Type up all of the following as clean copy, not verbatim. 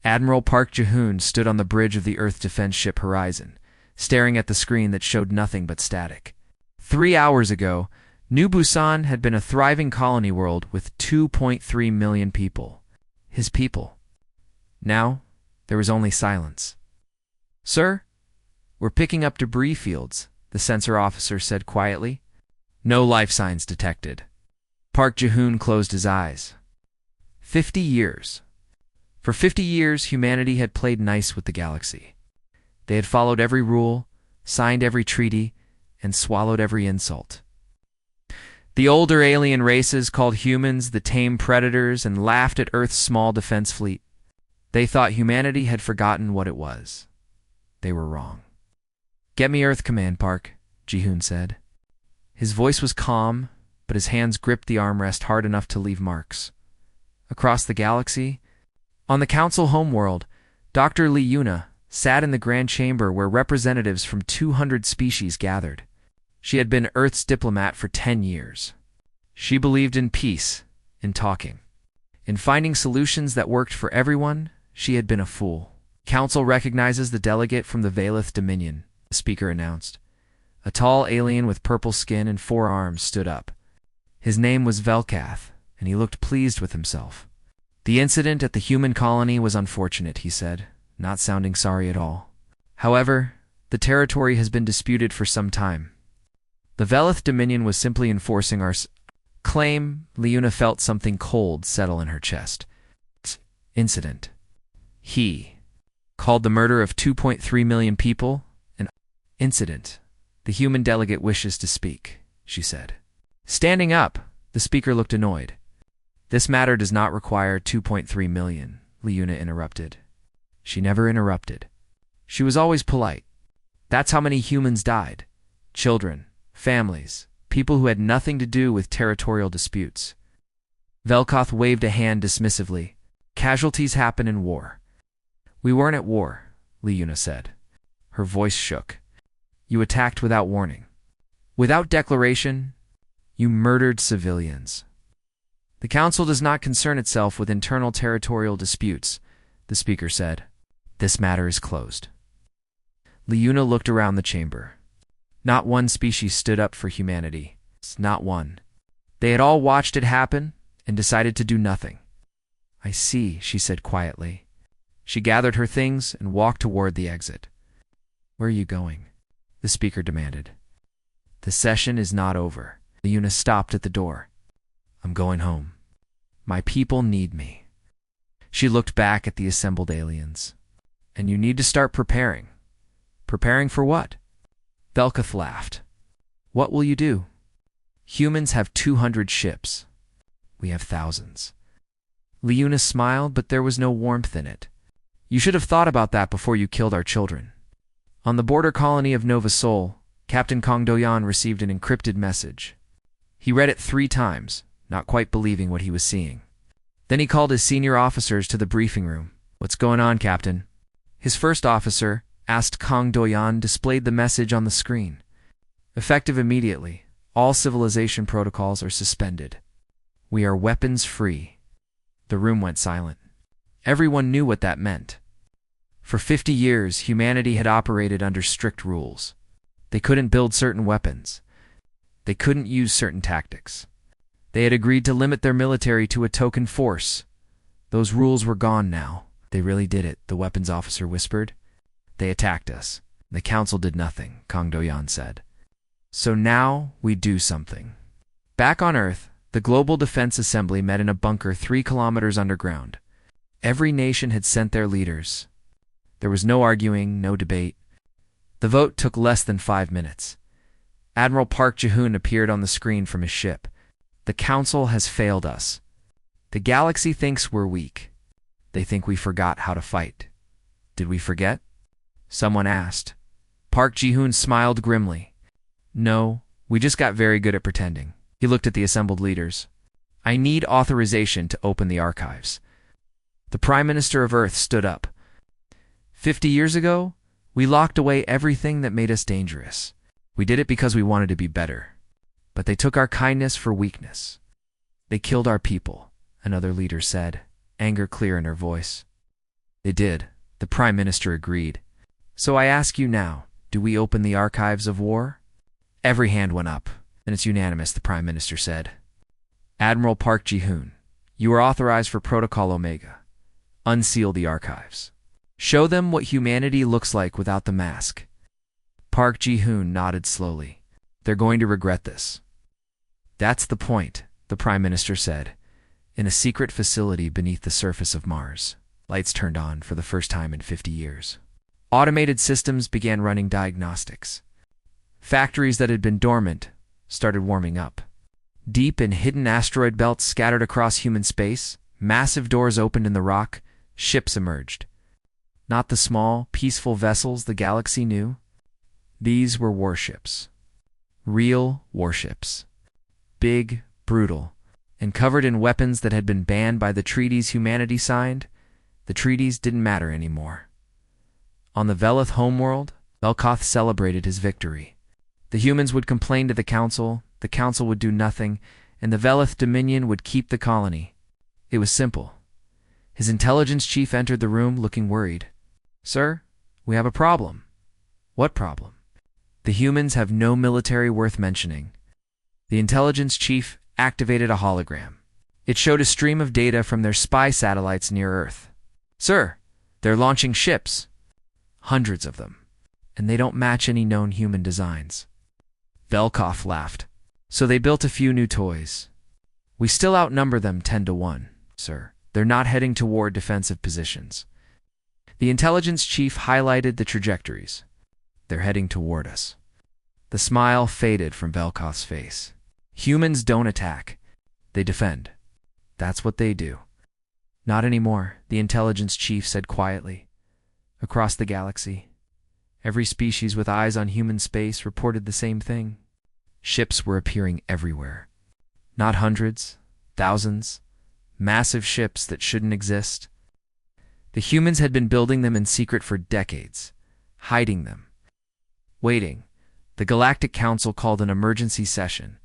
Admiral Park Ji-hoon stood on the bridge of the Earth defense ship Horizon, staring at the screen that showed nothing but static. 3 hours ago, New Busan had been a thriving colony world with 2.3 million people. His people. Now, there was only silence. "Sir, we're picking up debris fields," the sensor officer said quietly. "No life signs detected." Park Ji-hoon closed his eyes. 50 years. For 50 years, humanity had played nice with the galaxy. They had followed every rule, signed every treaty, and swallowed every insult. The older alien races called humans the tame predators and laughed at Earth's small defense fleet. They thought humanity had forgotten what it was. They were wrong. "Get me Earth Command, Park," Ji-hoon said. His voice was calm, but his hands gripped the armrest hard enough to leave marks. Across the galaxy, on the Council homeworld, Dr. Lee Yuna sat in the Grand Chamber where representatives from 200 species gathered. She had been Earth's diplomat for 10 years. She believed in peace, in talking. In finding solutions that worked for everyone, she had been a fool. "Council recognizes the delegate from the Valeth Dominion," the speaker announced. A tall alien with purple skin and 4 arms stood up. His name was Velkath, and he looked pleased with himself. "The incident at the human colony was unfortunate," he said, not sounding sorry at all. "However, the territory has been disputed for some time. The Veleth Dominion was simply enforcing our claim." Leuna felt something cold settle in her chest. "Incident. He called the murder of 2.3 million people an incident. The human delegate wishes to speak," she said. Standing up, the speaker looked annoyed. "This matter does not require 2.3 million, Leuna interrupted. She never interrupted. She was always polite. That's how many humans died. Children, families, people who had nothing to do with territorial disputes. Velkoth waved a hand dismissively. "Casualties happen in war." "We weren't at war," Leuna said. Her voice shook. "You attacked without warning. Without declaration, you murdered civilians. The Council does not concern itself with internal territorial disputes," the speaker said. "This matter is closed." Leuna looked around the chamber. Not one species stood up for humanity. Not one. They had all watched it happen and decided to do nothing. "I see," she said quietly. She gathered her things and walked toward the exit. "Where are you going?" the speaker demanded. "The session is not over." Leuna stopped at the door. "I'm going home. My people need me." She looked back at the assembled aliens. "And you need to start preparing." "Preparing for what?" Velkoth laughed. "What will you do? Humans have 200 ships. We have thousands." Leuna smiled, but there was no warmth in it. "You should have thought about that before you killed our children." On the border colony of Nova Sol, Captain Kong Do-yan received an encrypted message. He read it 3 times, not quite believing what he was seeing. Then he called his senior officers to the briefing room. "What's going on, Captain?" His first officer, asked Kong Do-yan, displayed the message on the screen. "Effective immediately. All civilization protocols are suspended. We are weapons free." The room went silent. Everyone knew what that meant. For 50 years, humanity had operated under strict rules. They couldn't build certain weapons. They couldn't use certain tactics. They had agreed to limit their military to a token force. Those rules were gone now. "They really did it," the weapons officer whispered. "They attacked us. The Council did nothing," Kong Do-yan said. "So now we do something." Back on Earth, the Global Defense Assembly met in a bunker 3 kilometers underground. Every nation had sent their leaders. There was no arguing, no debate. The vote took less than 5 minutes. Admiral Park Ji-hoon appeared on the screen from his ship. "The Council has failed us. The galaxy thinks we're weak. They think we forgot how to fight." "Did we forget?" someone asked. Park Ji-hoon smiled grimly. "No, we just got very good at pretending." He looked at the assembled leaders. "I need authorization to open the archives." The Prime Minister of Earth stood up. 50 years ago, we locked away everything that made us dangerous. We did it because we wanted to be better. But they took our kindness for weakness. They killed our people," another leader said, anger clear in her voice. They did. The Prime Minister agreed. So I ask you now, do we open the archives of war? Every hand went up. And it's unanimous, the Prime Minister said. Admiral Park Ji-hoon, you are authorized for Protocol Omega. Unseal the archives. Show them what humanity looks like without the mask. Park Ji-hoon nodded slowly. They're going to regret this. That's the point, the Prime Minister said. In a secret facility beneath the surface of Mars, lights turned on for the first time in 50 years. Automated systems began running diagnostics. Factories that had been dormant started warming up. Deep in hidden asteroid belts scattered across human space, massive doors opened in the rock, ships emerged. Not the small, peaceful vessels the galaxy knew. These were warships. Real warships. Big, brutal, and covered in weapons that had been banned by the treaties humanity signed. The treaties didn't matter anymore. On the Velith homeworld, Velkoth celebrated his victory. The humans would complain to the Council would do nothing, and the Velith Dominion would keep the colony. It was simple. His intelligence chief entered the room looking worried. Sir, we have a problem. What problem? The humans have no military worth mentioning. The intelligence chief activated a hologram. It showed a stream of data from their spy satellites near Earth. Sir, they're launching ships. Hundreds of them. And they don't match any known human designs. Velkoff laughed. So they built a few new toys. We still outnumber them 10-1, sir. They're not heading toward defensive positions. The intelligence chief highlighted the trajectories. They're heading toward us. The smile faded from Velkoff's face. Humans don't attack. They defend. That's what they do. Not anymore, the intelligence chief said quietly. Across the galaxy, every species with eyes on human space reported the same thing. Ships were appearing everywhere. Not hundreds, thousands, massive ships that shouldn't exist. The humans had been building them in secret for decades, hiding them. Waiting, the Galactic Council called an emergency session.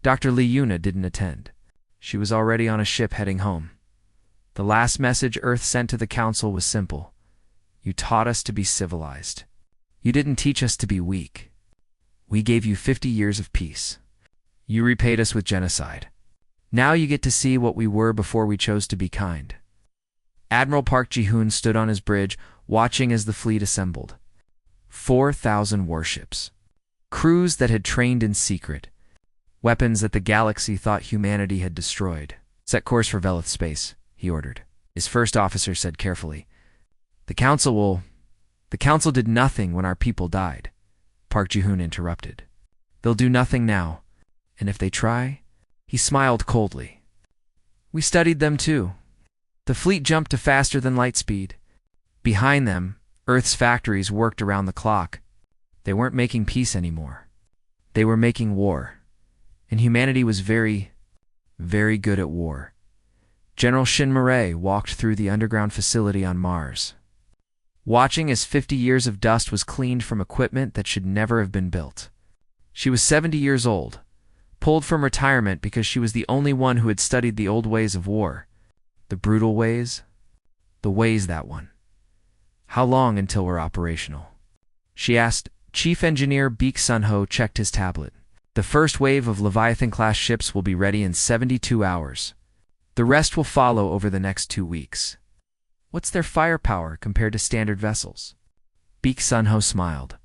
Dr. Lee Yuna didn't attend. She was already on a ship heading home. The last message Earth sent to the Council was simple. You taught us to be civilized. You didn't teach us to be weak. We gave you 50 years of peace. You repaid us with genocide. Now you get to see what we were before we chose to be kind. Admiral Park Ji-hoon stood on his bridge, watching as the fleet assembled. 4,000 warships. Crews that had trained in secret. Weapons that the galaxy thought humanity had destroyed. Set course for Velith space, he ordered. His first officer said carefully. The Council did nothing when our people died. Park Ji-hoon interrupted. They'll do nothing now. And if they try? He smiled coldly. We studied them too. The fleet jumped to faster than light speed. Behind them, Earth's factories worked around the clock. They weren't making peace anymore. They were making war. And humanity was very, very good at war. General Shin Murray walked through the underground facility on Mars, watching as 50 years of dust was cleaned from equipment that should never have been built. She was 70 years old, pulled from retirement because she was the only one who had studied the old ways of war. The brutal ways, the ways that won. How long until we're operational? She asked. Chief Engineer Beek Sun-ho checked his tablet. The first wave of Leviathan-class ships will be ready in 72 hours. The rest will follow over the next 2 weeks. What's their firepower compared to standard vessels? Beek Sun-ho smiled.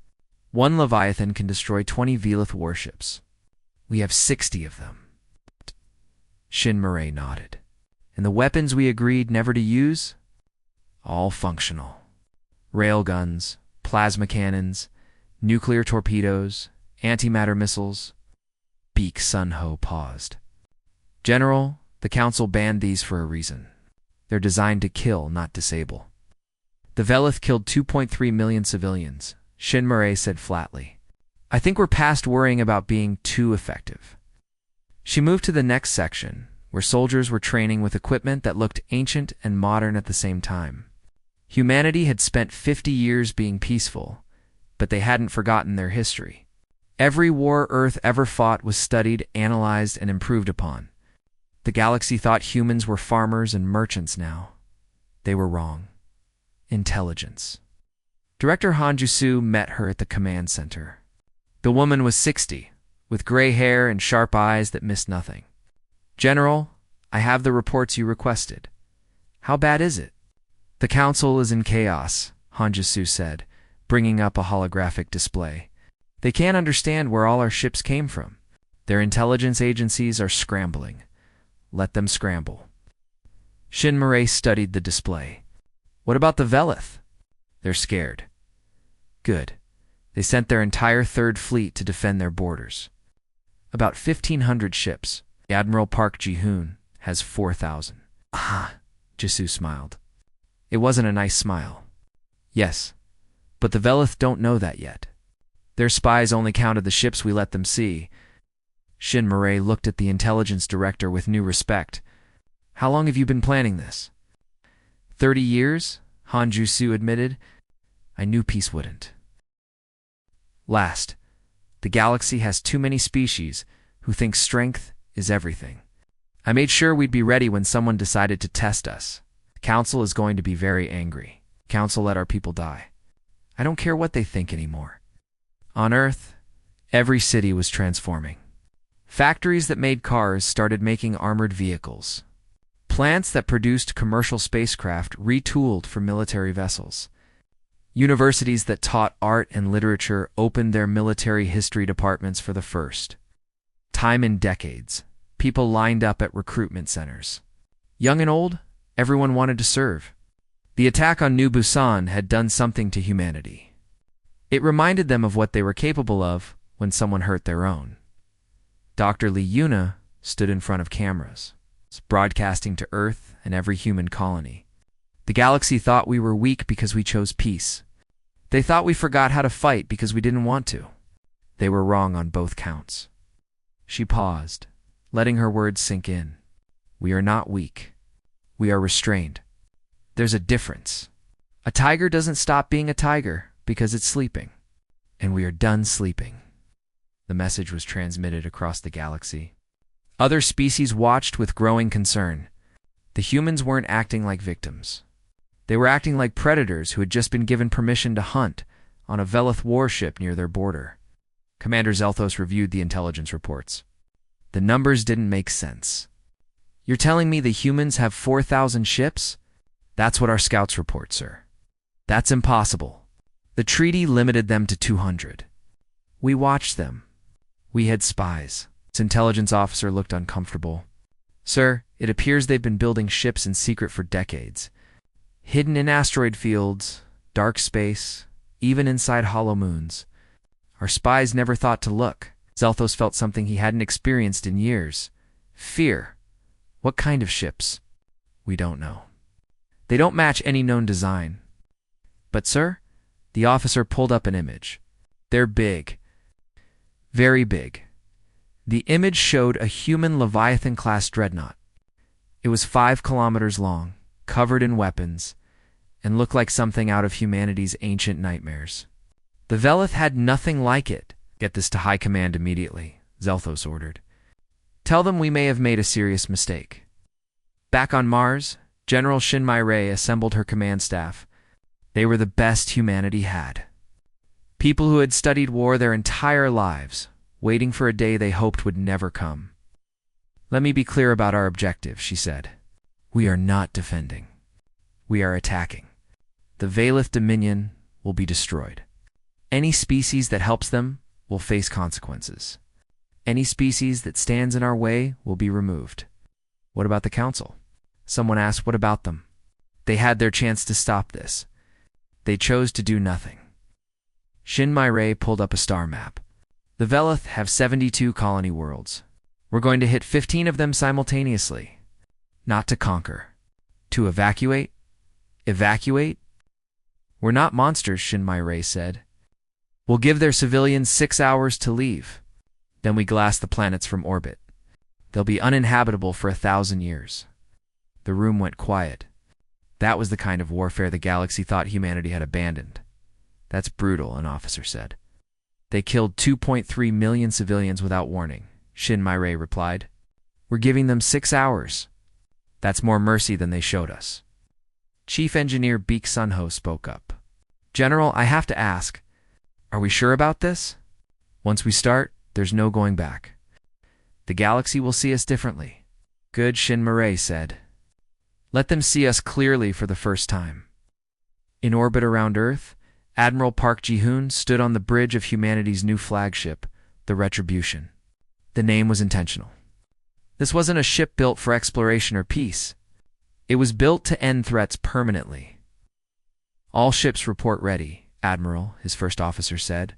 One Leviathan can destroy 20 Velith warships. We have 60 of them. Shin Murray nodded. And the weapons we agreed never to use? All functional. Railguns, plasma cannons, nuclear torpedoes, antimatter missiles. Beek Sun-ho paused. General, the Council banned these for a reason. They're designed to kill, not disable. The Velith killed 2.3 million civilians, Shin Murray said flatly. I think we're past worrying about being too effective. She moved to the next section, where soldiers were training with equipment that looked ancient and modern at the same time. Humanity had spent 50 years being peaceful, but they hadn't forgotten their history. Every war Earth ever fought was studied, analyzed, and improved upon. The galaxy thought humans were farmers and merchants now. They were wrong. Intelligence. Director Hanjusu met her at the command center. The woman was 60, with gray hair and sharp eyes that missed nothing. "General, I have the reports you requested. How bad is it?" "The council is in chaos," Hanjusu said, bringing up a holographic display. "They can't understand where all our ships came from. Their intelligence agencies are scrambling. Let them scramble." Shinmare studied the display. "What about the Velith?" "They're scared." "Good. They sent their entire Third Fleet to defend their borders. About 1,500 ships. Admiral Park Ji-hoon has 4,000. "Ah," Jisu smiled. It wasn't a nice smile. "Yes, but the Velith don't know that yet. Their spies only counted the ships we let them see." Shinmare looked at the intelligence director with new respect. "How long have you been planning this?" 30 years, Hanjusu admitted. "I knew peace wouldn't. Last, the galaxy has too many species who think strength is everything. I made sure we'd be ready when someone decided to test us. The council is going to be very angry. Council let our people die. I don't care what they think anymore." On Earth, every city was transforming. Factories that made cars started making armored vehicles. Plants that produced commercial spacecraft retooled for military vessels. Universities that taught art and literature opened their military history departments for the first time in decades. People lined up at recruitment centers. Young and old, everyone wanted to serve. The attack on New Busan had done something to humanity. It reminded them of what they were capable of when someone hurt their own. Dr. Lee Yuna stood in front of cameras, broadcasting to Earth and every human colony. The galaxy thought we were weak because we chose peace. They thought we forgot how to fight because we didn't want to. They were wrong on both counts. She paused, letting her words sink in. We are not weak. We are restrained. There's a difference. A tiger doesn't stop being a tiger because it's sleeping. And we are done sleeping. The message was transmitted across the galaxy. Other species watched with growing concern. The humans weren't acting like victims. They were acting like predators who had just been given permission to hunt on a Velith warship near their border. Commander Zelthos reviewed the intelligence reports. The numbers didn't make sense. "You're telling me the humans have 4,000 ships? That's what our scouts report, sir. That's impossible. The treaty limited them to 200. We watched them. We had spies." This intelligence officer looked uncomfortable. "Sir, it appears they've been building ships in secret for decades. Hidden in asteroid fields, dark space, even inside hollow moons. Our spies never thought to look." Zelthos felt something he hadn't experienced in years. Fear. "What kind of ships?" "We don't know. They don't match any known design." "But, sir," the officer pulled up an image. "They're big. Very big." The image showed a human Leviathan-class dreadnought. It was 5 kilometers long, covered in weapons, and looked like something out of humanity's ancient nightmares. The Velith had nothing like it. "Get this to High Command immediately," Zelthos ordered. "Tell them we may have made a serious mistake." Back on Mars, General Shinmare assembled her command staff. They were the best humanity had. People who had studied war their entire lives, waiting for a day they hoped would never come. "Let me be clear about our objective," she said. "We are not defending. We are attacking. The Velith Dominion will be destroyed. Any species that helps them will face consequences. Any species that stands in our way will be removed." "What about the Council?" Someone asked. "What about them? They had their chance to stop this. They chose to do nothing." Shinmare pulled up a star map. "The Velith have 72 colony worlds. We're going to hit 15 of them simultaneously. Not to conquer. To evacuate? Evacuate? We're not monsters," Shinmare said. "We'll give their civilians 6 hours to leave. Then we glass the planets from orbit. They'll be uninhabitable for 1,000 years." The room went quiet. That was the kind of warfare the galaxy thought humanity had abandoned. "That's brutal," an officer said. "They killed 2.3 million civilians without warning," Shinmare replied. "We're giving them 6 hours. That's more mercy than they showed us." Chief Engineer Beek Sunho spoke up. General, I have to ask, are we sure about this? Once we start, there's no going back. The galaxy will see us differently. Good, Shin Murray said. Let them see us clearly for the first time. In orbit around Earth, Admiral Park Ji-hoon stood on the bridge of humanity's new flagship, the Retribution. The name was intentional. This wasn't a ship built for exploration or peace. It was built to end threats permanently. All ships report ready, Admiral, his first officer said.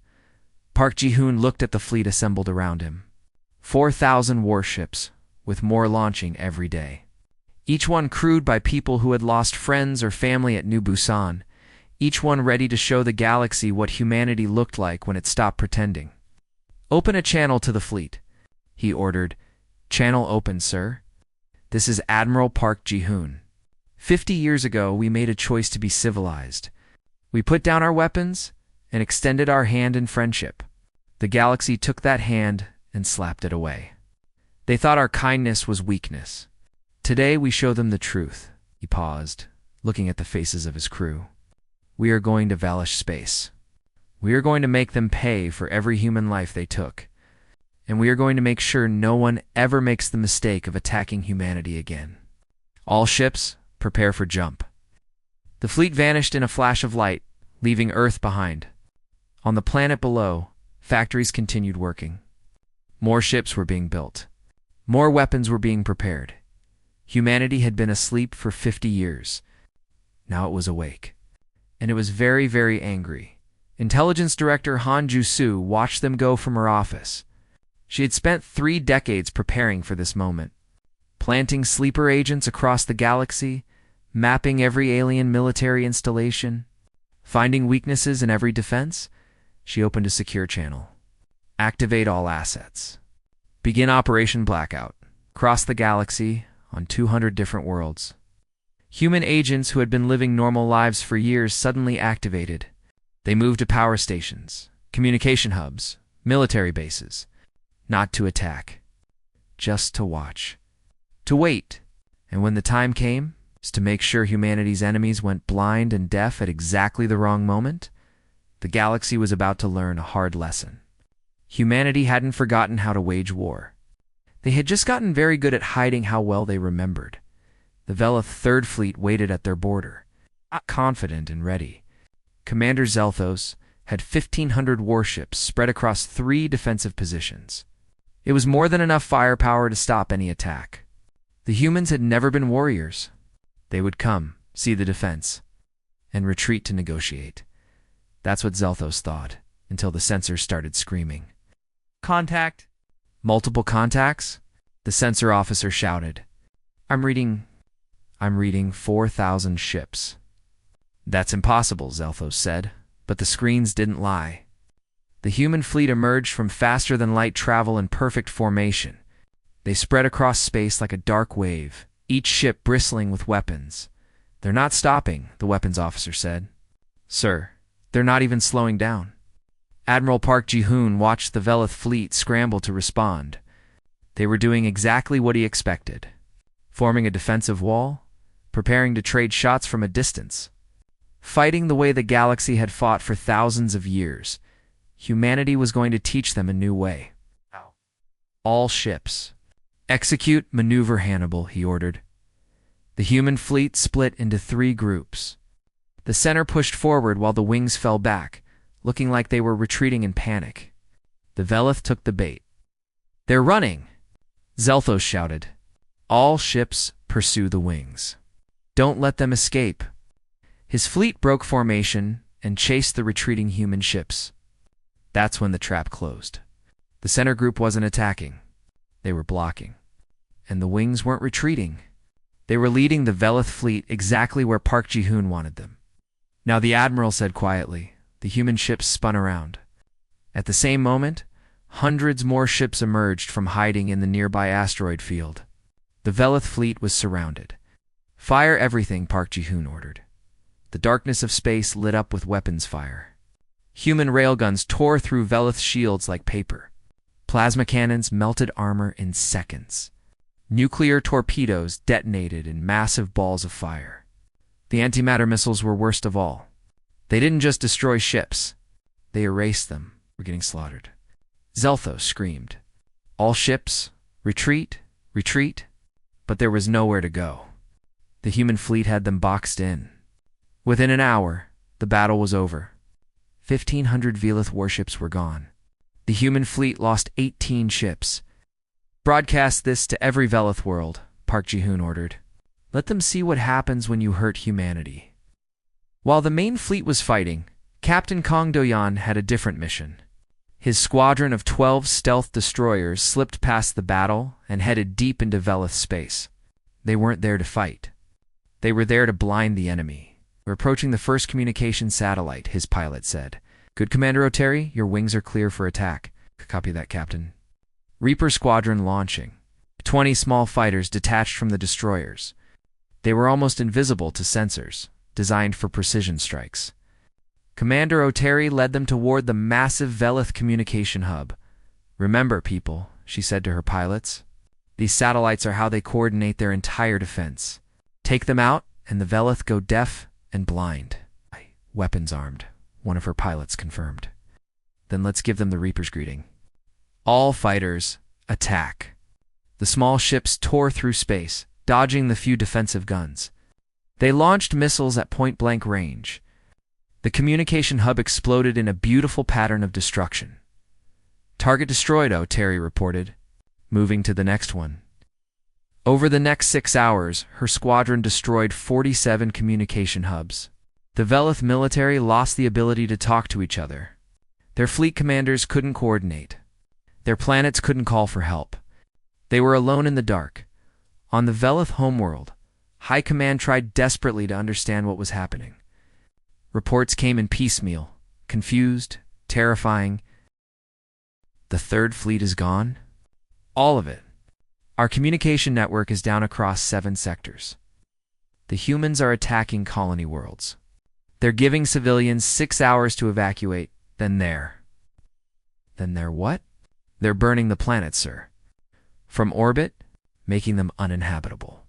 Park Ji-hoon looked at the fleet assembled around him. 4,000 warships, with more launching every day. Each one crewed by people who had lost friends or family at New Busan, each one ready to show the galaxy what humanity looked like when it stopped pretending. Open a channel to the fleet, he ordered. Channel open, sir. This is Admiral Park Ji-hoon. 50 years ago, we made a choice to be civilized. We put down our weapons and extended our hand in friendship. The galaxy took that hand and slapped it away. They thought our kindness was weakness. Today we show them the truth. He paused, looking at the faces of his crew. We are going to Valish space. We are going to make them pay for every human life they took. And we are going to make sure no one ever makes the mistake of attacking humanity again. All ships, prepare for jump. The fleet vanished in a flash of light, leaving Earth behind. On the planet below, factories continued working. More ships were being built. More weapons were being prepared. Humanity had been asleep for 50 years. Now it was awake. And it was very, very angry. Intelligence Director Han Ju-soo watched them go from her office. She had spent 3 decades preparing for this moment. Planting sleeper agents across the galaxy, mapping every alien military installation, finding weaknesses in every defense, she opened a secure channel. Activate all assets. Begin Operation Blackout. Cross the galaxy on 200 different worlds. Human agents who had been living normal lives for years suddenly activated. They moved to power stations, communication hubs, military bases. Not to attack. Just to watch. To wait. And when the time came, to make sure humanity's enemies went blind and deaf at exactly the wrong moment, the galaxy was about to learn a hard lesson. Humanity hadn't forgotten how to wage war. They had just gotten very good at hiding how well they remembered. The Velith Third Fleet waited at their border, confident and ready. Commander Zelthos had 1,500 warships spread across 3 defensive positions. It was more than enough firepower to stop any attack. The humans had never been warriors. They would come, see the defense, and retreat to negotiate. That's what Zelthos thought, until the sensors started screaming. Contact! Multiple contacts? The sensor officer shouted. I'm reading 4,000 ships. That's impossible, Zelthos said, but the screens didn't lie. The human fleet emerged from faster-than-light travel in perfect formation. They spread across space like a dark wave, each ship bristling with weapons. They're not stopping, the weapons officer said. Sir, they're not even slowing down. Admiral Park Ji-hoon watched the Velith fleet scramble to respond. They were doing exactly what he expected. Forming a defensive wall, preparing to trade shots from a distance. Fighting the way the galaxy had fought for thousands of years. Humanity was going to teach them a new way. All ships. Execute maneuver Hannibal, he ordered. The human fleet split into 3 groups. The center pushed forward while the wings fell back, looking like they were retreating in panic. The Velith took the bait. They're running! Zelthos shouted. All ships pursue the wings. Don't let them escape. His fleet broke formation and chased the retreating human ships. That's when the trap closed. The center group wasn't attacking. They were blocking. And the wings weren't retreating. They were leading the Velith fleet exactly where Park Ji-hoon wanted them. Now the Admiral said quietly. The human ships spun around. At the same moment, hundreds more ships emerged from hiding in the nearby asteroid field. The Velith fleet was surrounded. Fire everything, Park Ji-hoon ordered. The darkness of space lit up with weapons fire. Human railguns tore through Velith shields like paper. Plasma cannons melted armor in seconds. Nuclear torpedoes detonated in massive balls of fire. The antimatter missiles were worst of all. They didn't just destroy ships. They erased them. We're getting slaughtered. Zelthos screamed. All ships, retreat, retreat. But there was nowhere to go. The human fleet had them boxed in. Within an hour, the battle was over. 1,500 Velith warships were gone. The human fleet lost 18 ships. Broadcast this to every Velith world, Park Ji-hoon ordered. Let them see what happens when you hurt humanity. While the main fleet was fighting, Captain Kong Do-yan had a different mission. His squadron of 12 stealth destroyers slipped past the battle and headed deep into Velith space. They weren't there to fight. They were there to blind the enemy. We're approaching the first communication satellite, his pilot said. Good, Commander O'Terry, your wings are clear for attack. Copy that, Captain. Reaper Squadron launching. 20 small fighters detached from the destroyers. They were almost invisible to sensors, designed for precision strikes. Commander O'Terry led them toward the massive Velith communication hub. Remember, people, she said to her pilots, these satellites are how they coordinate their entire defense. Take them out, and the Velith go deaf and blind. Weapons armed, one of her pilots confirmed. Then let's give them the Reaper's greeting. All fighters, attack. The small ships tore through space, dodging the few defensive guns. They launched missiles at point-blank range. The communication hub exploded in a beautiful pattern of destruction. Target destroyed, O'Terry reported, moving to the next one. Over the next 6 hours, her squadron destroyed 47 communication hubs. The Velith military lost the ability to talk to each other. Their fleet commanders couldn't coordinate. Their planets couldn't call for help. They were alone in the dark. On the Velith homeworld, High Command tried desperately to understand what was happening. Reports came in piecemeal, confused, terrifying. The Third Fleet is gone? All of it. Our communication network is down across 7 sectors. The humans are attacking colony worlds. They're giving civilians 6 hours to evacuate, then they're what? They're burning the planets, sir. From orbit, making them uninhabitable.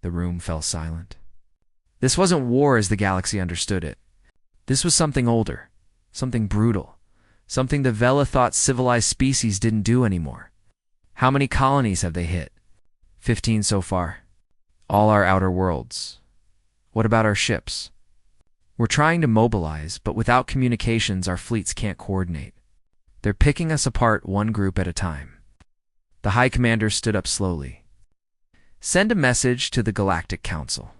The room fell silent. This wasn't war as the galaxy understood it. This was something older, something brutal, something the Vela thought civilized species didn't do anymore. How many colonies have they hit? 15 so far. All our outer worlds. What about our ships? We're trying to mobilize, but without communications our fleets can't coordinate. They're picking us apart one group at a time. The High Commander stood up slowly. Send a message to the Galactic Council.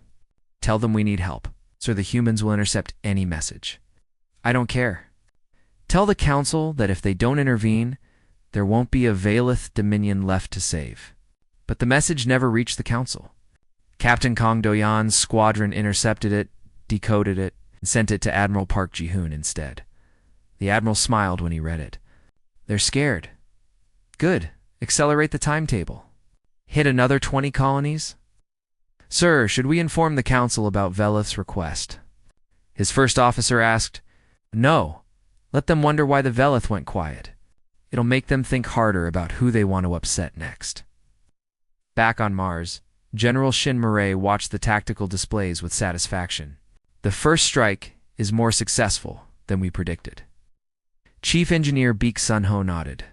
Tell them we need help, so the humans will intercept any message. I don't care. Tell the Council that if they don't intervene, there won't be a Velith Dominion left to save. But the message never reached the Council. Captain Kong Do-yan's squadron intercepted it, decoded it, and sent it to Admiral Park Ji-hoon instead. The Admiral smiled when he read it. They're scared. Good. Accelerate the timetable. Hit another 20 colonies? Sir, should we inform the Council about Velith's request? His first officer asked. No. Let them wonder why the Velith went quiet. It'll make them think harder about who they want to upset next. Back on Mars, General Shin Murray watched the tactical displays with satisfaction. The first strike is more successful than we predicted. Chief Engineer Beek Sun-ho nodded.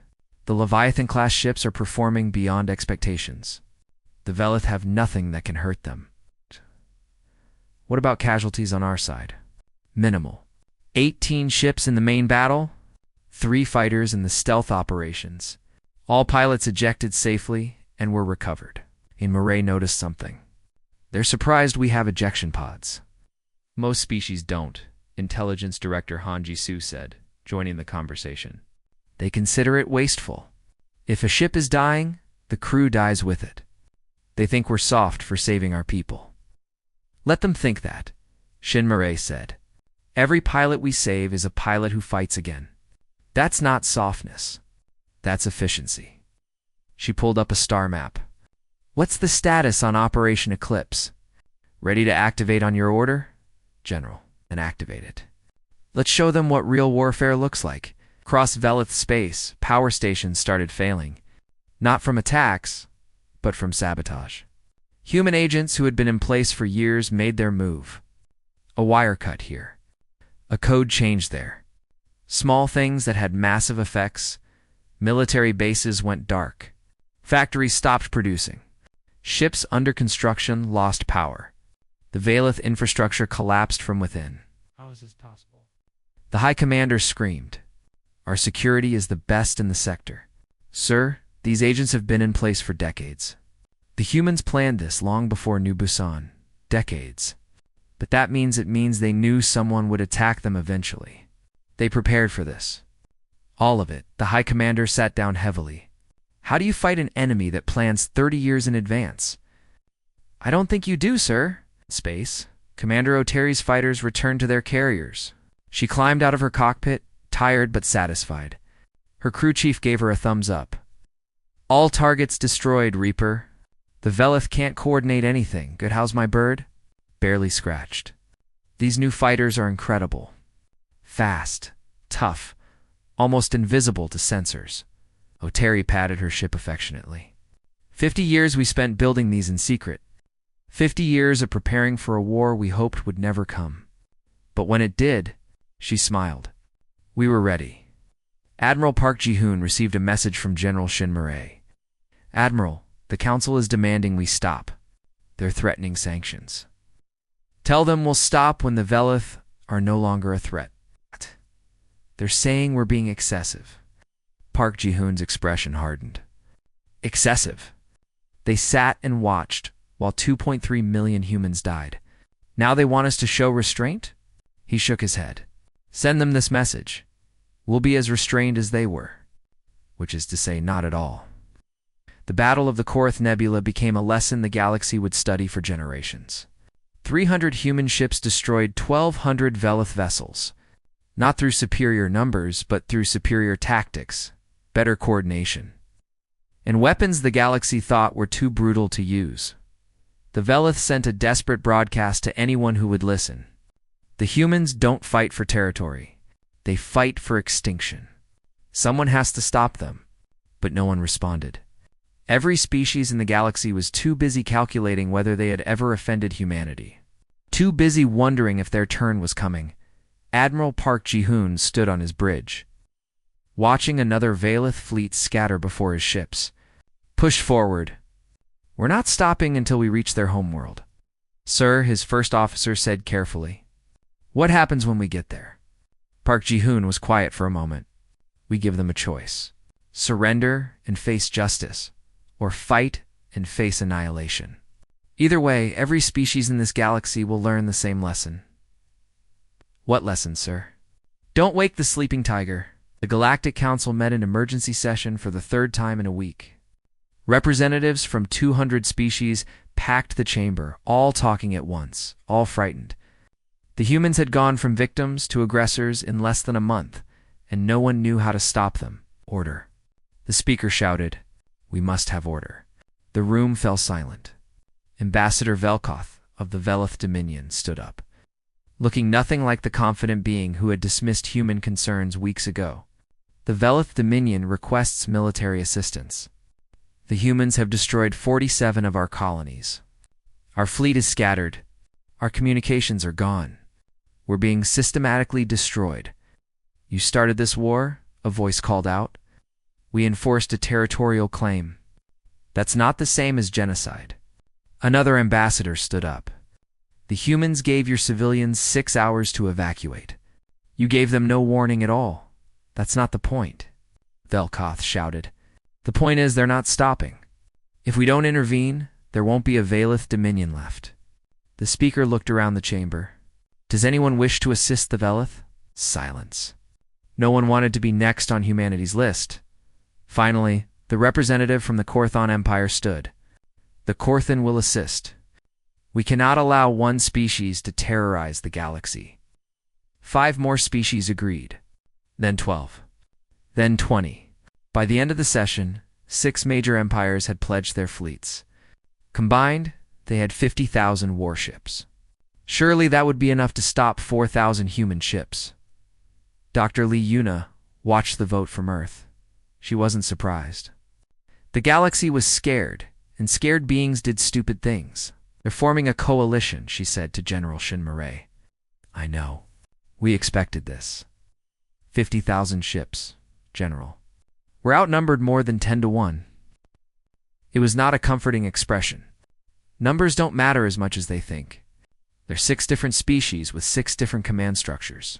The Leviathan-class ships are performing beyond expectations. The Velith have nothing that can hurt them. What about casualties on our side? Minimal. 18 ships in the main battle, 3 fighters in the stealth operations. All pilots ejected safely and were recovered. And Murray noticed something. They're surprised we have ejection pods. Most species don't, Intelligence Director Han Ji-soo said, joining the conversation. They consider it wasteful. If a ship is dying, the crew dies with it. They think we're soft for saving our people. Let them think that, Shin Murray said. Every pilot we save is a pilot who fights again. That's not softness. That's efficiency. She pulled up a star map. What's the status on Operation Eclipse? Ready to activate on your order? General, and activate it. Let's show them what real warfare looks like. Across Velith space, power stations started failing. Not from attacks, but from sabotage. Human agents who had been in place for years made their move. A wire cut here. A code changed there. Small things that had massive effects. Military bases went dark. Factories stopped producing. Ships under construction lost power. The Valeth infrastructure collapsed from within. How is this possible? The High Commander screamed. Our security is the best in the sector. Sir, these agents have been in place for decades. The humans planned this long before New Busan. Decades. But that means they knew someone would attack them eventually. They prepared for this. All of it. The High Commander sat down heavily. How do you fight an enemy that plans 30 years in advance? I don't think you do, sir. Space. Commander O'Terry's fighters returned to their carriers. She climbed out of her cockpit, tired but satisfied. Her crew chief gave her a thumbs up. All targets destroyed, Reaper. The Veleth can't coordinate anything. Good, how's my bird? Barely scratched. These new fighters are incredible. Fast, tough, almost invisible to sensors. O'Terry patted her ship affectionately. 50 years we spent building these in secret. 50 years of preparing for a war we hoped would never come. But when it did, she smiled. We were ready. Admiral Park Ji-hoon received a message from General Shin Murray. Admiral, the Council is demanding we stop. They're threatening sanctions. Tell them we'll stop when the Veleth are no longer a threat. They're saying we're being excessive. Park Ji-hoon's expression hardened. Excessive. They sat and watched while 2.3 million humans died. Now they want us to show restraint? He shook his head. Send them this message. We'll be as restrained as they were. Which is to say, not at all. The Battle of the Korath Nebula became a lesson the galaxy would study for generations. 300 human ships destroyed 1,200 Veleth vessels. Not through superior numbers, but through superior tactics, better coordination. And weapons the galaxy thought were too brutal to use. The Veleth sent a desperate broadcast to anyone who would listen. The humans don't fight for territory. They fight for extinction. Someone has to stop them. But no one responded. Every species in the galaxy was too busy calculating whether they had ever offended humanity. Too busy wondering if their turn was coming. Admiral Park Ji-hoon stood on his bridge, watching another Veleth fleet scatter before his ships. Push forward. We're not stopping until we reach their homeworld. Sir, his first officer said carefully. What happens when we get there? Park Ji-hoon was quiet for a moment. We give them a choice. Surrender and face justice, or fight and face annihilation. Either way, every species in this galaxy will learn the same lesson. What lesson, sir? Don't wake the sleeping tiger. The Galactic Council met in emergency session for the third time in a week. Representatives from 200 species packed the chamber, all talking at once, all frightened. The humans had gone from victims to aggressors in less than a month, and no one knew how to stop them. Order. The speaker shouted, We must have order. The room fell silent. Ambassador Velkoth of the Veleth Dominion stood up, looking nothing like the confident being who had dismissed human concerns weeks ago. The Veleth Dominion requests military assistance. The humans have destroyed 47 of our colonies. Our fleet is scattered. Our communications are gone. We're being systematically destroyed. You started this war? A voice called out. We enforced a territorial claim. That's not the same as genocide. Another ambassador stood up. The humans gave your civilians 6 hours to evacuate. You gave them no warning at all. That's not the point. Velkoth shouted. The point is they're not stopping. If we don't intervene, there won't be a Veleth Dominion left. The speaker looked around the chamber. Does anyone wish to assist the Veleth? Silence. No one wanted to be next on humanity's list. Finally, the representative from the Korthon Empire stood. The Korthan will assist. We cannot allow one species to terrorize the galaxy. 5 more species agreed. Then 12. Then 20. By the end of the session, 6 major empires had pledged their fleets. Combined, they had 50,000 warships. Surely that would be enough to stop 4,000 human ships. Dr. Lee Yuna watched the vote from Earth. She wasn't surprised. The galaxy was scared, and scared beings did stupid things. They're forming a coalition, she said to General Shinmurray. I know. We expected this. 50,000 ships, General. We're outnumbered more than 10 to 1. It was not a comforting expression. Numbers don't matter as much as they think. There's 6 different species with 6 different command structures,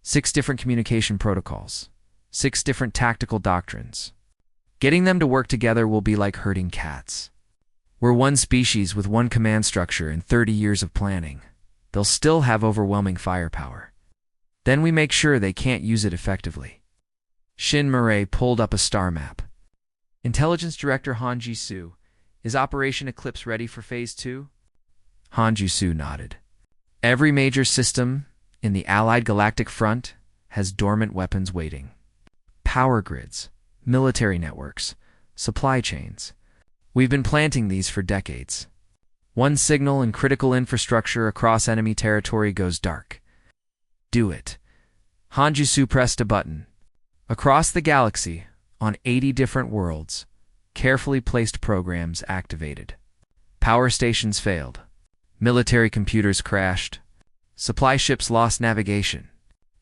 6 different communication protocols, 6 different tactical doctrines. Getting them to work together will be like herding cats. We're one species with one command structure and 30 years of planning. They'll still have overwhelming firepower. Then we make sure they can't use it effectively. Shinmurray pulled up a star map. Intelligence Director Han Ji-soo, is Operation Eclipse ready for Phase 2? Han Ji-soo nodded. Every major system in the Allied Galactic Front has dormant weapons waiting. Power grids, military networks, supply chains. We've been planting these for decades. One signal and critical infrastructure across enemy territory goes dark. Do it. Han Ji-soo pressed a button. Across the galaxy, on 80 different worlds, carefully placed programs activated. Power stations failed. Military computers crashed. Supply ships lost navigation.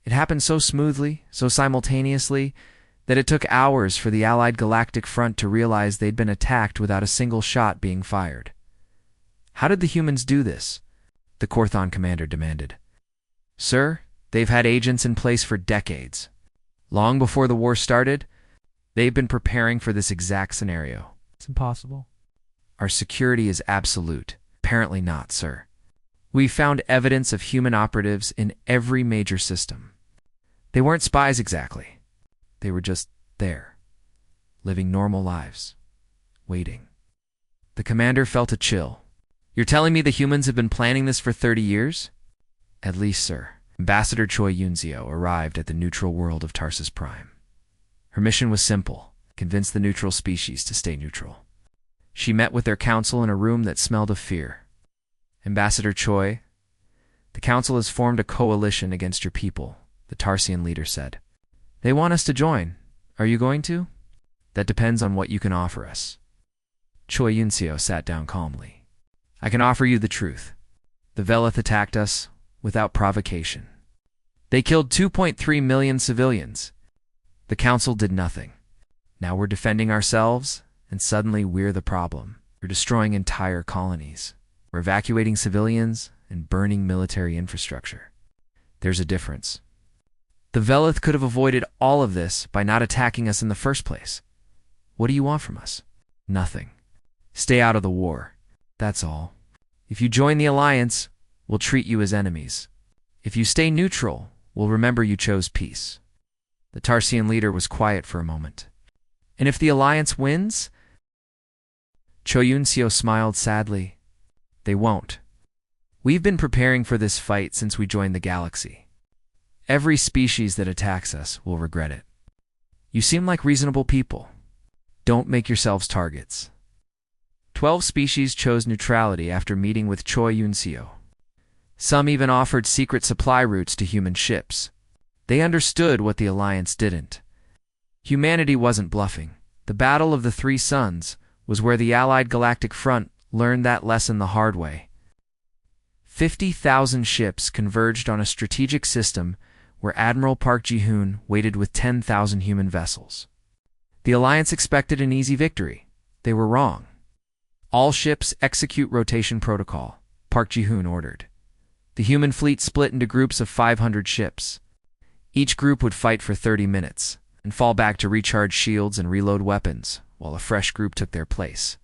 It happened so smoothly, so simultaneously, that it took hours for the Allied Galactic Front to realize they'd been attacked without a single shot being fired. How did the humans do this? The Korthon commander demanded. Sir, they've had agents in place for decades. Long before the war started, they've been preparing for this exact scenario. It's impossible. Our security is absolute. Apparently not, sir. We found evidence of human operatives in every major system. They weren't spies exactly. They were just there, living normal lives, waiting. The commander felt a chill. You're telling me the humans have been planning this for 30 years? At least, sir. Ambassador Choi Yunzio arrived at the neutral world of Tarsus Prime. Her mission was simple: convince the neutral species to stay neutral. She met with their council in a room that smelled of fear. Ambassador Choi, the council has formed a coalition against your people, the Tarsian leader said. They want us to join. Are you going to? That depends on what you can offer us. Choi Yunzio sat down calmly. I can offer you the truth. The Velith attacked us without provocation. They killed 2.3 million civilians. The council did nothing. Now we're defending ourselves, and suddenly we're the problem. We're destroying entire colonies. We're evacuating civilians and burning military infrastructure. There's a difference. The Velith could have avoided all of this by not attacking us in the first place. What do you want from us? Nothing. Stay out of the war. That's all. If you join the alliance, we'll treat you as enemies. If you stay neutral, we'll remember you chose peace. The Tarsian leader was quiet for a moment. And if the alliance wins? Choi Yunzio smiled sadly. They won't. We've been preparing for this fight since we joined the galaxy. Every species that attacks us will regret it. You seem like reasonable people. Don't make yourselves targets. 12 species chose neutrality after meeting with Choi Yunzio. Some even offered secret supply routes to human ships. They understood what the Alliance didn't. Humanity wasn't bluffing. The Battle of the Three Suns was where the Allied Galactic Front learned that lesson the hard way. 50,000 ships converged on a strategic system where Admiral Park Ji-hoon waited with 10,000 human vessels. The Alliance expected an easy victory. They were wrong. All ships execute rotation protocol, Park Ji-hoon ordered. The human fleet split into groups of 500 ships. Each group would fight for 30 minutes and fall back to recharge shields and reload weapons, while a fresh group took their place.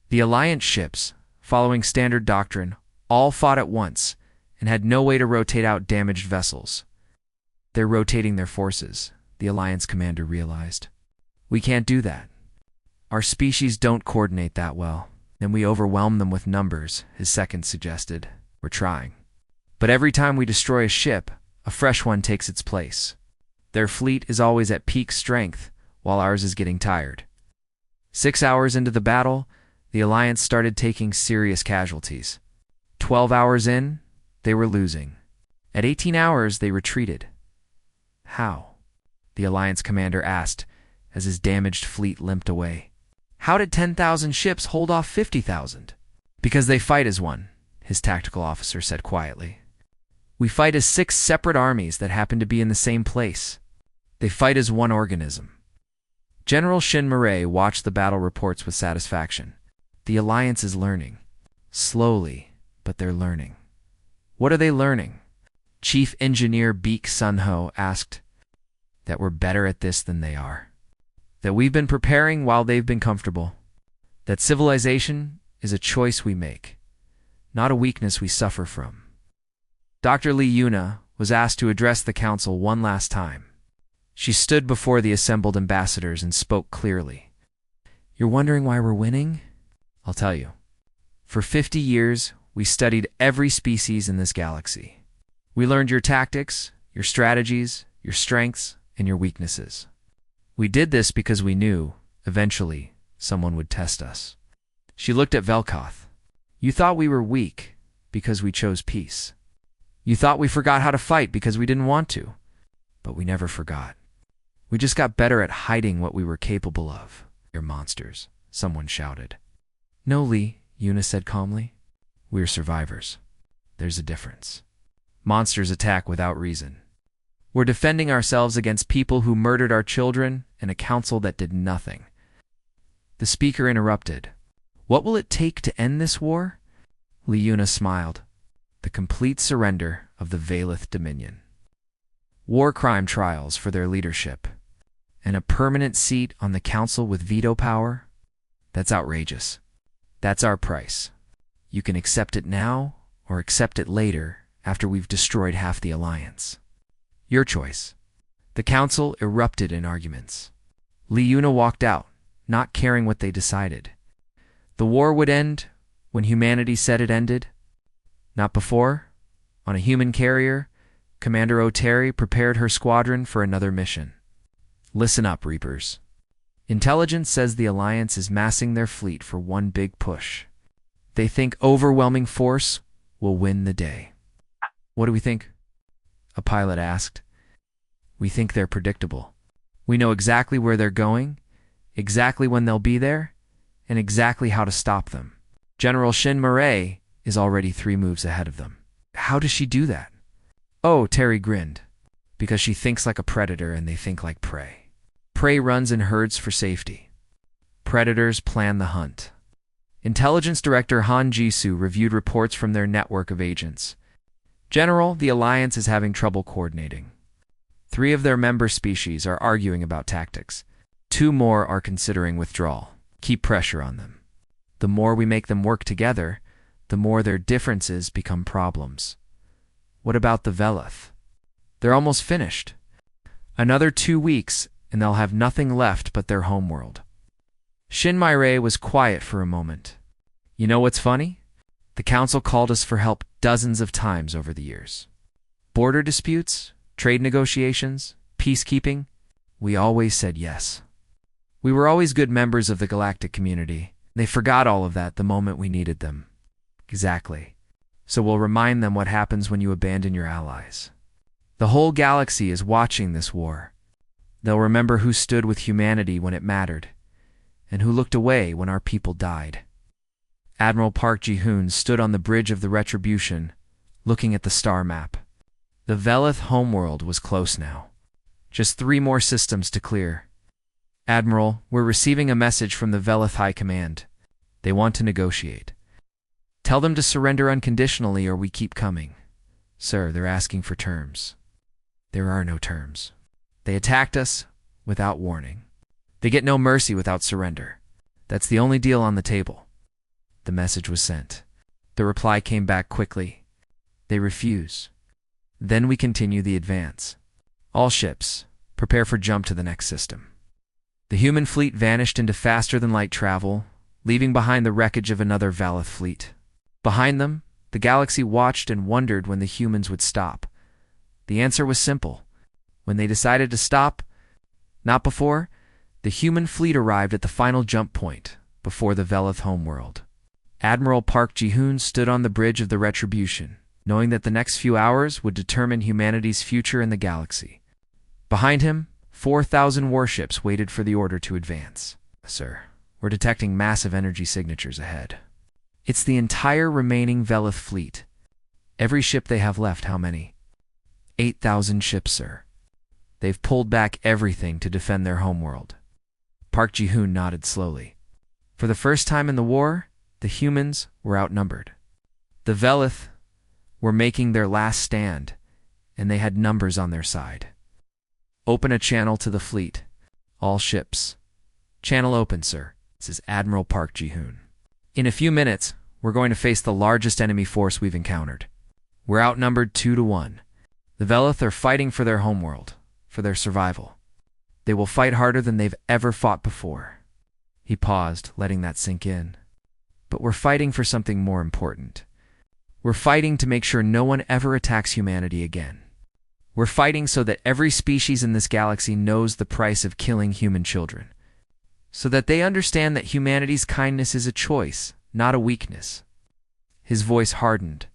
The Alliance ships, following standard doctrine, all fought at once and had no way to rotate out damaged vessels. They're rotating their forces, the Alliance commander realized. We can't do that. Our species don't coordinate that well. Then we overwhelm them with numbers, his second suggested. We're trying. But every time we destroy a ship, a fresh one takes its place. Their fleet is always at peak strength, while ours is getting tired. 6 hours into the battle, the Alliance started taking serious casualties. 12 hours in, they were losing. At 18 hours, they retreated. How? The Alliance commander asked as his damaged fleet limped away. How did 10,000 ships hold off 50,000? Because they fight as one, his tactical officer said quietly. We fight as 6 separate armies that happen to be in the same place. They fight as one organism. General Shin Murray watched the battle reports with satisfaction. The Alliance is learning. Slowly, but they're learning. What are they learning? Chief Engineer Beek Sun-ho asked. That we're better at this than they are. That we've been preparing while they've been comfortable. That civilization is a choice we make, not a weakness we suffer from. Dr. Lee Yuna was asked to address the council one last time. She stood before the assembled ambassadors and spoke clearly. You're wondering why we're winning? I'll tell you. For 50 years, we studied every species in this galaxy. We learned your tactics, your strategies, your strengths, and your weaknesses. We did this because we knew, eventually, someone would test us. She looked at Velkoth. You thought we were weak because we chose peace. You thought we forgot how to fight because we didn't want to. But we never forgot. We just got better at hiding what we were capable of. You're monsters, someone shouted. No, Lee, Yuna said calmly. We're survivors. There's a difference. Monsters attack without reason. We're defending ourselves against people who murdered our children and a council that did nothing. The speaker interrupted. What will it take to end this war? Lee Yuna smiled. The complete surrender of the Valeth Dominion. War crime trials for their leadership. And a permanent seat on the council with veto power? That's outrageous. That's our price. You can accept it now or accept it later after we've destroyed half the Alliance. Your choice. The council erupted in arguments. Lee Yuna walked out, not caring what they decided. The war would end when humanity said it ended. Not before. On a human carrier, Commander O'Terry prepared her squadron for another mission. Listen up, Reapers. Intelligence says the Alliance is massing their fleet for one big push. They think overwhelming force will win the day. What do we think? A pilot asked. We think they're predictable. We know exactly where they're going, exactly when they'll be there, and exactly how to stop them. General Shin Murray is already 3 moves ahead of them. How does she do that? Oh, Terry grinned. Because she thinks like a predator and they think like prey. Prey runs in herds for safety. Predators plan the hunt. Intelligence Director Han Jisoo reviewed reports from their network of agents. General, the Alliance is having trouble coordinating. 3 of their member species are arguing about tactics. 2 more are considering withdrawal. Keep pressure on them. The more we make them work together, the more their differences become problems. What about the Veleth? They're almost finished. Another 2 weeks, and they'll have nothing left but their homeworld. Shin Murray was quiet for a moment. You know what's funny? The council called us for help dozens of times over the years. Border disputes, trade negotiations, peacekeeping, we always said yes. We were always good members of the galactic community. They forgot all of that the moment we needed them. Exactly. So we'll remind them what happens when you abandon your allies. The whole galaxy is watching this war. They'll remember who stood with humanity when it mattered, and who looked away when our people died. Admiral Park Ji-hoon stood on the bridge of the Retribution, looking at the star map. The Veleth homeworld was close now. Just 3 more systems to clear. Admiral, we're receiving a message from the Veleth High Command. They want to negotiate. Tell them to surrender unconditionally or we keep coming. Sir, they're asking for terms. There are no terms. They attacked us without warning. They get no mercy without surrender. That's the only deal on the table. The message was sent. The reply came back quickly. They refuse. Then we continue the advance. All ships, prepare for jump to the next system. The human fleet vanished into faster-than-light travel, leaving behind the wreckage of another Veleth fleet. Behind them, the galaxy watched and wondered when the humans would stop. The answer was simple. When they decided to stop, not before, the human fleet arrived at the final jump point, before the Veleth homeworld. Admiral Park Ji-hoon stood on the bridge of the Retribution, knowing that the next few hours would determine humanity's future in the galaxy. Behind him, 4,000 warships waited for the order to advance. Sir, We're detecting massive energy signatures ahead. It's the entire remaining Velith fleet. Every ship they have left, how many? 8,000 ships, sir. They've pulled back everything to defend their homeworld. Park Ji-hoon nodded slowly. For the first time in the war, the humans were outnumbered. The Velith were making their last stand, and they had numbers on their side. Open a channel to the fleet. All ships. Channel open, sir, says Admiral Park Ji-hoon. In a few minutes, we're going to face the largest enemy force we've encountered. We're outnumbered 2-1. The Velith are fighting for their homeworld, for their survival. They will fight harder than they've ever fought before. He paused, letting that sink in. But we're fighting for something more important. We're fighting to make sure no one ever attacks humanity again. We're fighting so that every species in this galaxy knows the price of killing human children. So that they understand that humanity's kindness is a choice, not a weakness. His voice hardened.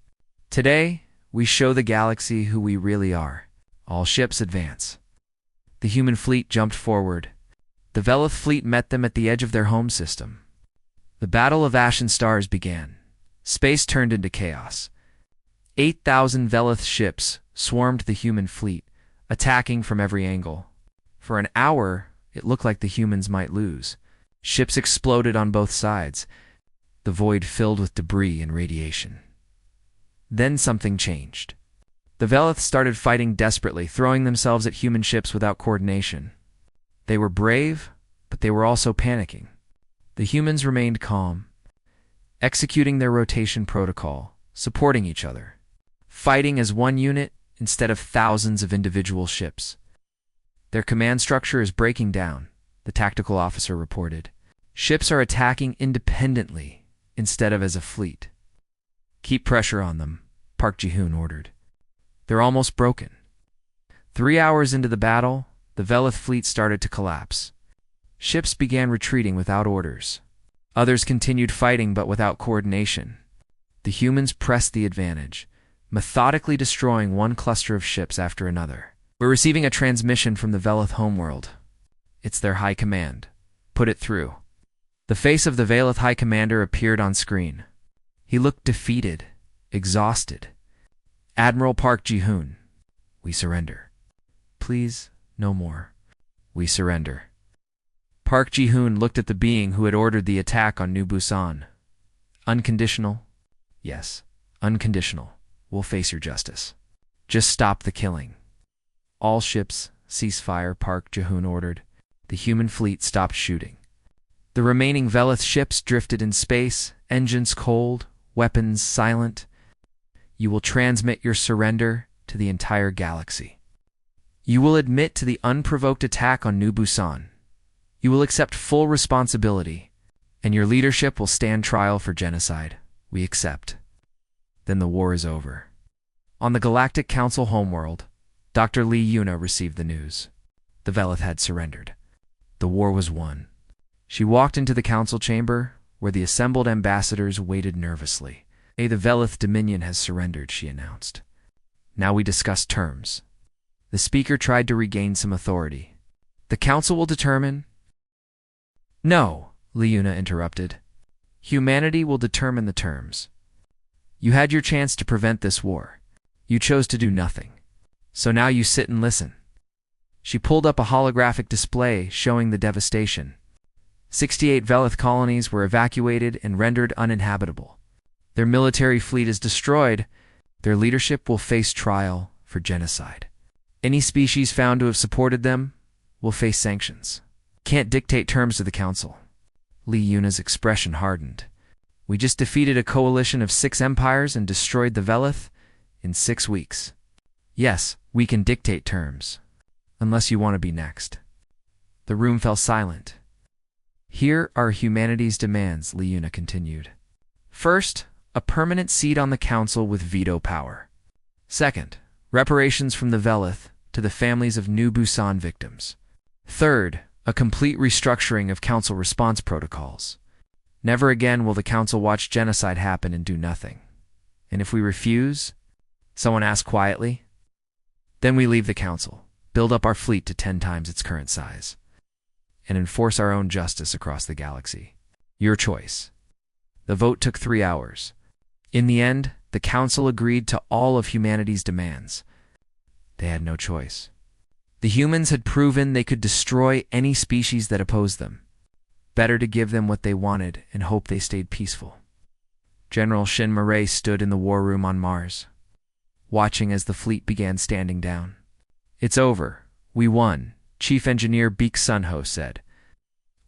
Today, we show the galaxy who we really are. All ships advance. The human fleet jumped forward. The Velith fleet met them at the edge of their home system. The Battle of Ashen Stars began. Space turned into chaos. 8,000 Velith ships swarmed the human fleet, attacking from every angle. For an hour, it looked like the humans might lose. Ships exploded on both sides, the void filled with debris and radiation. Then something changed. The Velith started fighting desperately, throwing themselves at human ships without coordination. They were brave, but they were also panicking. The humans remained calm, executing their rotation protocol, supporting each other, fighting as one unit instead of thousands of individual ships. Their command structure is breaking down, the tactical officer reported. Ships are attacking independently instead of as a fleet. Keep pressure on them, Park Ji-hoon ordered. They're almost broken. 3 hours into the battle, the Velith fleet started to collapse. Ships began retreating without orders. Others continued fighting but without coordination. The humans pressed the advantage, methodically destroying one cluster of ships after another. We're receiving a transmission from the Velith homeworld. It's their high command. Put it through. The face of the Velith high commander appeared on screen. He looked defeated, exhausted. Admiral Park Ji-hoon, we surrender. Please, no more. We surrender. Park Ji-hoon looked at the being who had ordered the attack on New Busan. Unconditional? Yes, unconditional. We'll face your justice. Just stop the killing. All ships, cease fire, Park Ji-hoon ordered. The human fleet stopped shooting. The remaining Velith ships drifted in space, engines cold, weapons silent. You will transmit your surrender to the entire galaxy. You will admit to the unprovoked attack on New Busan. You will accept full responsibility, and your leadership will stand trial for genocide. We accept. Then the war is over. On the Galactic Council homeworld, Dr. Lee Yuna received the news. The Velith had surrendered. The war was won. She walked into the council chamber, where the assembled ambassadors waited nervously. The Velith Dominion has surrendered, she announced. Now we discuss terms. The speaker tried to regain some authority. The council will determine... No, Lee Yuna interrupted. Humanity will determine the terms. You had your chance to prevent this war. You chose to do nothing. So now you sit and listen. She pulled up a holographic display showing the devastation. 68 Velith colonies were evacuated and rendered uninhabitable. Their military fleet is destroyed. Their leadership will face trial for genocide. Any species found to have supported them will face sanctions. Can't dictate terms to the council. Lee Yuna's expression hardened. We just defeated a coalition of 6 empires and destroyed the Velith in 6 weeks. Yes, we can dictate terms. Unless you want to be next. The room fell silent. Here are humanity's demands, Lee Yuna continued. First, a permanent seat on the council with veto power. Second, reparations from the Velith to the families of New Busan victims. Third, a complete restructuring of council response protocols. Never again will the council watch genocide happen and do nothing. And if we refuse, someone asked quietly, then we leave the council, build up our fleet to 10 times its current size, and enforce our own justice across the galaxy. Your choice. The vote took 3 hours. In the end, the council agreed to all of humanity's demands. They had no choice. The humans had proven they could destroy any species that opposed them. Better to give them what they wanted and hope they stayed peaceful. General Shin Murray stood in the war room on Mars, watching as the fleet began standing down. "It's over. We won," Chief Engineer Beek Sunho said.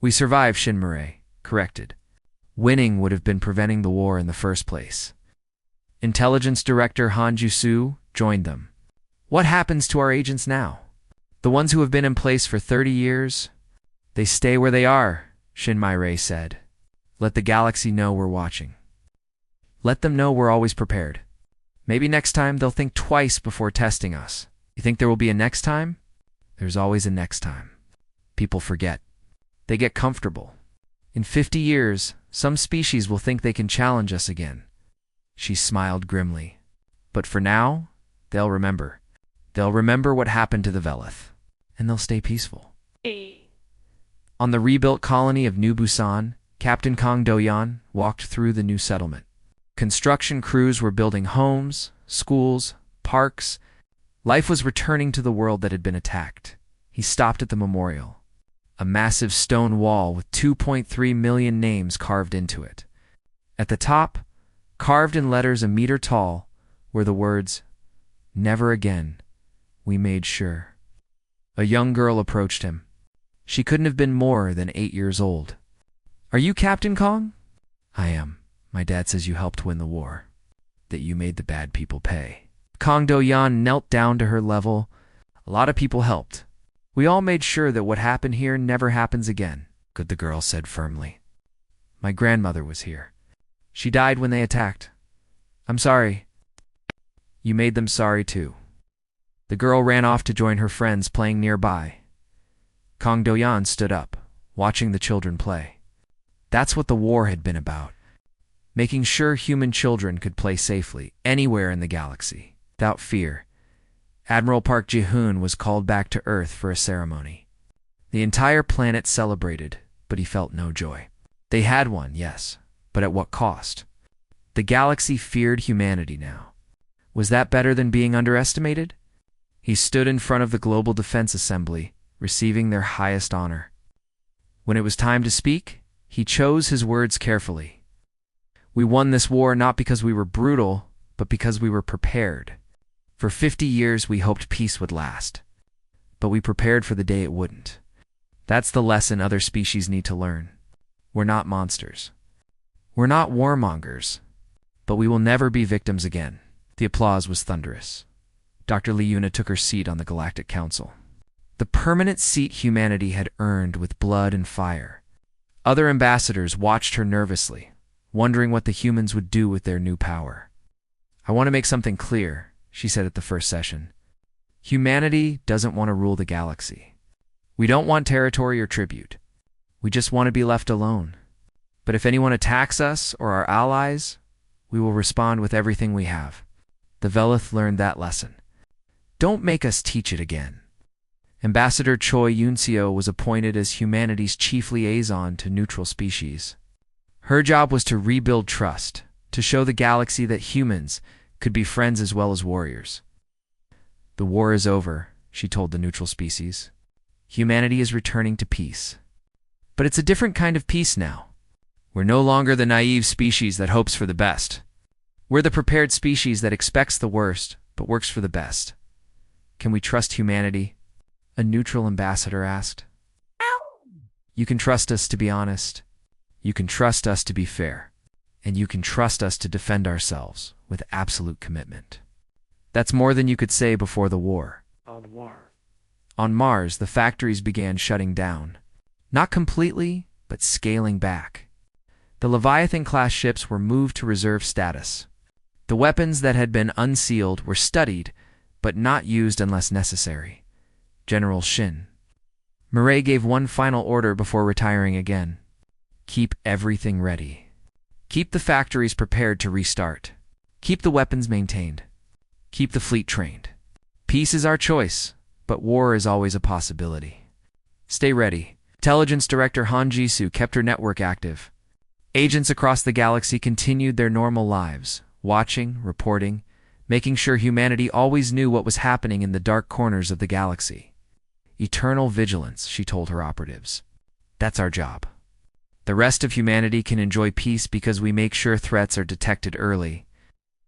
"We survived," Shin Murray corrected. Winning would have been preventing the war in the first place. Intelligence Director Han Ju-soo joined them. "What happens to our agents now? The ones who have been in place for 30 years? They stay where they are," Shin Murray said. "Let the galaxy know we're watching. Let them know we're always prepared. Maybe next time they'll think twice before testing us." You think there will be a next time? There's always a next time. People forget. They get comfortable. In 50 years, some species will think they can challenge us again. She smiled grimly. But for now, they'll remember. They'll remember what happened to the Velith, and they'll stay peaceful. On the rebuilt colony of New Busan, Captain Kang Do-yan walked through the new settlement. Construction crews were building homes, schools, parks. Life was returning to the world that had been attacked. He stopped at the memorial, a massive stone wall with 2.3 million names carved into it. At the top, carved in letters a meter tall, were the words, "Never again. We made sure." A young girl approached him. She couldn't have been more than 8 years old. "Are you Captain Kong?" "I am. My dad says you helped win the war, that you made the bad people pay." Kang Do-yan knelt down to her level. "A lot of people helped. We all made sure that what happened here never happens again." "Good," the girl said firmly. "My grandmother was here. She died when they attacked. I'm sorry." "You made them sorry too." The girl ran off to join her friends playing nearby. Kang Do-yan stood up, watching the children play. That's what the war had been about. Making sure human children could play safely anywhere in the galaxy, without fear. Admiral Park Ji-hoon was called back to Earth for a ceremony. The entire planet celebrated, but he felt no joy. They had one, yes, but at what cost? The galaxy feared humanity now. Was that better than being underestimated? He stood in front of the Global Defense Assembly, receiving their highest honor. When it was time to speak, he chose his words carefully. "We won this war not because we were brutal, but because we were prepared. For 50 years we hoped peace would last, but we prepared for the day it wouldn't. That's the lesson other species need to learn. We're not monsters. We're not warmongers, but we will never be victims again." The applause was thunderous. Dr. Li Yuna took her seat on the Galactic Council. The permanent seat humanity had earned with blood and fire. Other ambassadors watched her nervously, wondering what the humans would do with their new power. "I want to make something clear," she said at the first session. "Humanity doesn't want to rule the galaxy. We don't want territory or tribute. We just want to be left alone. But if anyone attacks us or our allies, we will respond with everything we have." The Velith learned that lesson. Don't make us teach it again. Ambassador Choi Yunseo was appointed as humanity's chief liaison to neutral species. Her job was to rebuild trust, to show the galaxy that humans could be friends as well as warriors. "The war is over," she told the neutral species. "Humanity is returning to peace. But it's a different kind of peace now. We're no longer the naive species that hopes for the best. We're the prepared species that expects the worst, but works for the best. Can we trust humanity?" A neutral ambassador asked. "You can trust us to be honest. You can trust us to be fair. And you can trust us to defend ourselves with absolute commitment." That's more than you could say before the war. On Mars, the factories began shutting down. Not completely, but scaling back. The Leviathan-class ships were moved to reserve status. The weapons that had been unsealed were studied, but not used unless necessary. General Shin Murray gave one final order before retiring again. "Keep everything ready. Keep the factories prepared to restart. Keep the weapons maintained. Keep the fleet trained. Peace is our choice, but war is always a possibility. Stay ready." Intelligence Director Han Jisoo kept her network active. Agents across the galaxy continued their normal lives, watching, reporting, making sure humanity always knew what was happening in the dark corners of the galaxy. Eternal vigilance, she told her operatives. That's our job. The rest of humanity can enjoy peace because we make sure threats are detected early.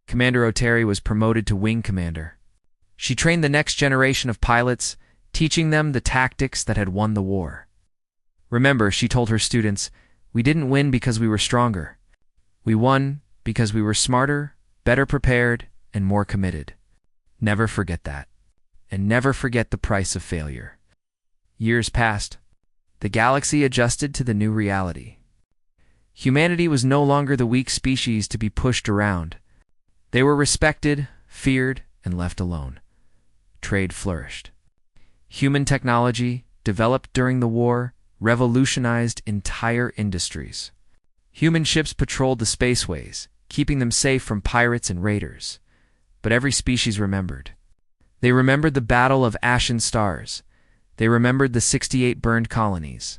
Commander O'Terry was promoted to wing commander. She trained the next generation of pilots, teaching them the tactics that had won the war. Remember, she told her students, we didn't win because we were stronger. We won because we were smarter, better prepared, and more committed. Never forget that. And never forget the price of failure. Years passed. The galaxy adjusted to the new reality. Humanity was no longer the weak species to be pushed around. They were respected, feared, and left alone. Trade flourished. Human technology, developed during the war, revolutionized entire industries. Human ships patrolled the spaceways, keeping them safe from pirates and raiders. But every species remembered. They remembered the Battle of Ashen Stars. They remembered the 68 burned colonies.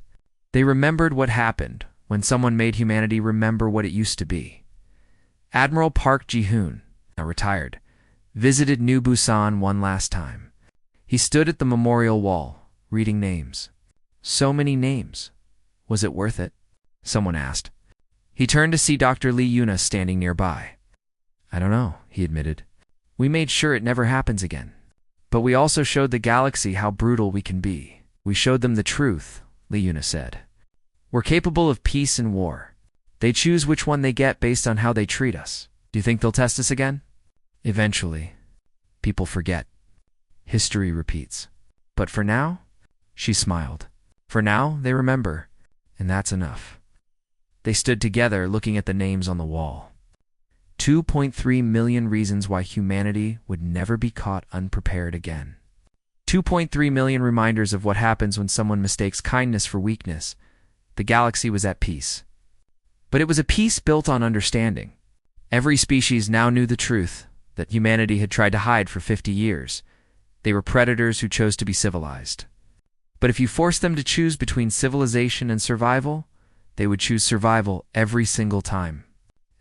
They remembered what happened when someone made humanity remember what it used to be. Admiral Park Ji-hoon, now retired, visited New Busan one last time. He stood at the memorial wall, reading names. So many names. Was it worth it? Someone asked. He turned to see Dr. Lee Yuna standing nearby. I don't know, he admitted. We made sure it never happens again. But we also showed the galaxy how brutal we can be. We showed them the truth, Lee Yuna said. We're capable of peace and war. They choose which one they get based on how they treat us. Do you think they'll test us again? Eventually. People forget. History repeats. But for now, she smiled. For now, they remember, and that's enough. They stood together looking at the names on the wall. 2.3 million reasons why humanity would never be caught unprepared again. 2.3 million reminders of what happens when someone mistakes kindness for weakness. The galaxy was at peace. But it was a peace built on understanding. Every species now knew the truth that humanity had tried to hide for 50 years. They were predators who chose to be civilized. But if you forced them to choose between civilization and survival, they would choose survival every single time.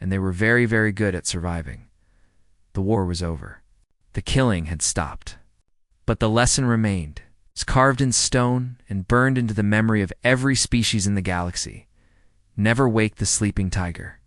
And they were very, very good at surviving. The war was over. The killing had stopped. But the lesson remained. It's carved in stone and burned into the memory of every species in the galaxy. Never wake the sleeping tiger.